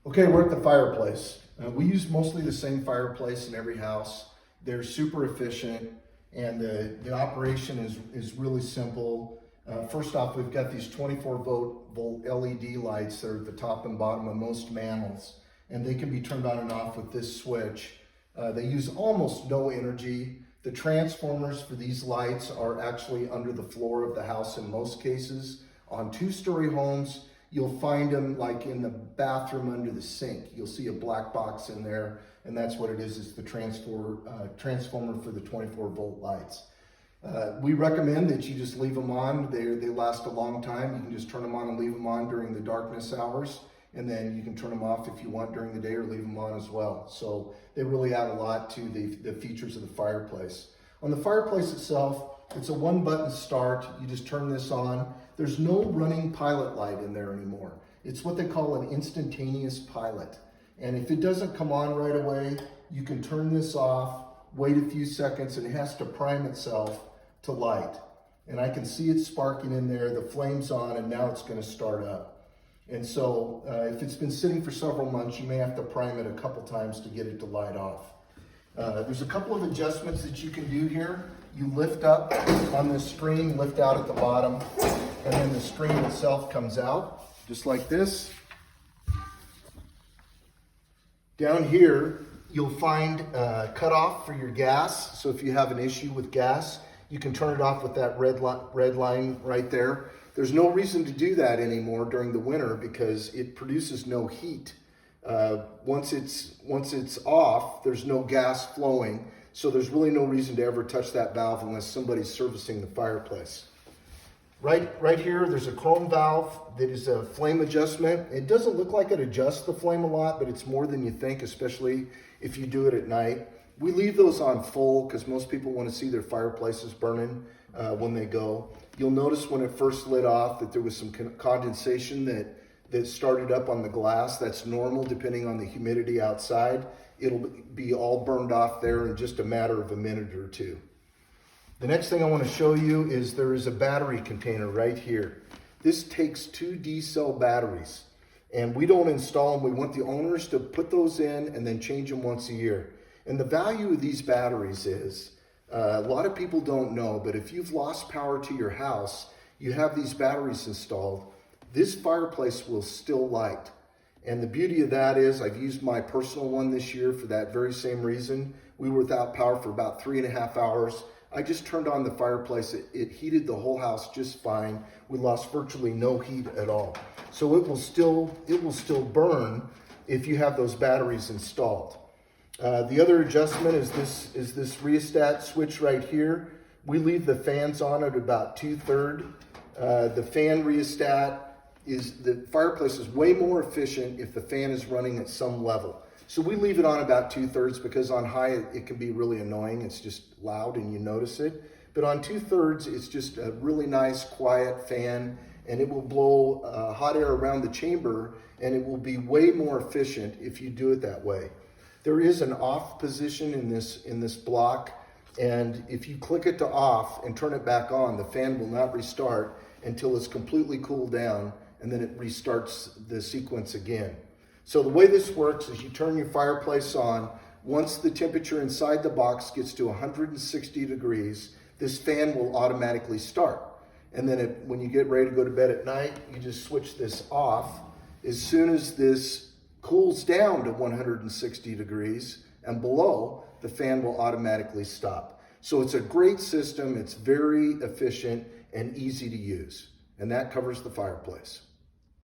Okay, we're at the fireplace. We use mostly the same fireplace in every house. They're super efficient, and the operation is really simple. First off, we've got these 24-volt LED lights that are at the top and bottom of most manhole, and they can be turned on and off with this switch. They use almost no energy. The transformers for these lights are actually under the floor of the house in most cases. On two-story homes, you'll find them like in the bathroom under the sink. You'll see a black box in there, and that's what it is. It's the transformer for the 24-volt lights. We recommend that you just leave them on. They last a long time. You can just turn them on and leave them on during the darkness hours, and then you can turn them off if you want during the day or leave them on as well. So they really add a lot to the features of the fireplace. On the fireplace itself, it's a one-button start. You just turn this on. There's no running pilot light in there anymore. It's what they call an instantaneous pilot. And if it doesn't come on right away, you can turn this off, wait a few seconds, and it has to prime itself to light. And I can see it sparking in there, the flame's on, and now it's gonna start up. And so if it's been sitting for several months, you may have to prime it a couple times to get it to light off. There's a couple of adjustments that you can do here. You lift up on this screen, lift out at the bottom, and then the screen itself comes out, just like this. Down here, you'll find a cutoff for your gas. So if you have an issue with gas, you can turn it off with that red line right there. There's no reason to do that anymore during the winter because it produces no heat. Once it's off, there's no gas flowing. So there's really no reason to ever touch that valve unless somebody's servicing the fireplace. Right here, there's a chrome valve that is a flame adjustment. It doesn't look like it adjusts the flame a lot, but it's more than you think, especially if you do it at night. We leave those on full because most people want to see their fireplaces burning when they go. You'll notice when it first lit off that there was some condensation that started up on the glass. That's normal depending on the humidity outside. It'll be all burned off there in just a matter of a minute or two. The next thing I want to show you is there is a battery container right here. This takes 2 D-cell batteries, and we don't install them. We want the owners to put those in and then change them once a year. And the value of these batteries is, a lot of people don't know, but if you've lost power to your house, you have these batteries installed, this fireplace will still light. And the beauty of that is I've used my personal one this year for that very same reason. We were without power for about 3.5 hours. I just turned on the fireplace. It heated the whole house just fine. We lost virtually no heat at all. So it will still burn if you have those batteries installed. The other adjustment is this rheostat switch right here. We leave the fans on at about 2/3. The fan rheostat the fireplace is way more efficient if the fan is running at some level. So we leave it on about 2/3 because on high it can be really annoying. It's just loud and you notice it. But on 2/3 it's just a really nice quiet fan, and it will blow hot air around the chamber, and it will be way more efficient if you do it that way. There is an off position in this block, and if you click it to off and turn it back on, the fan will not restart until it's completely cooled down, and then it restarts the sequence again. So the way this works is you turn your fireplace on. Once the temperature inside the box gets to 160 degrees, this fan will automatically start. And then when you get ready to go to bed at night, you just switch this off. As soon as this cools down to 160 degrees and below, the fan will automatically stop. So it's a great system. It's very efficient and easy to use. And that covers the fireplace.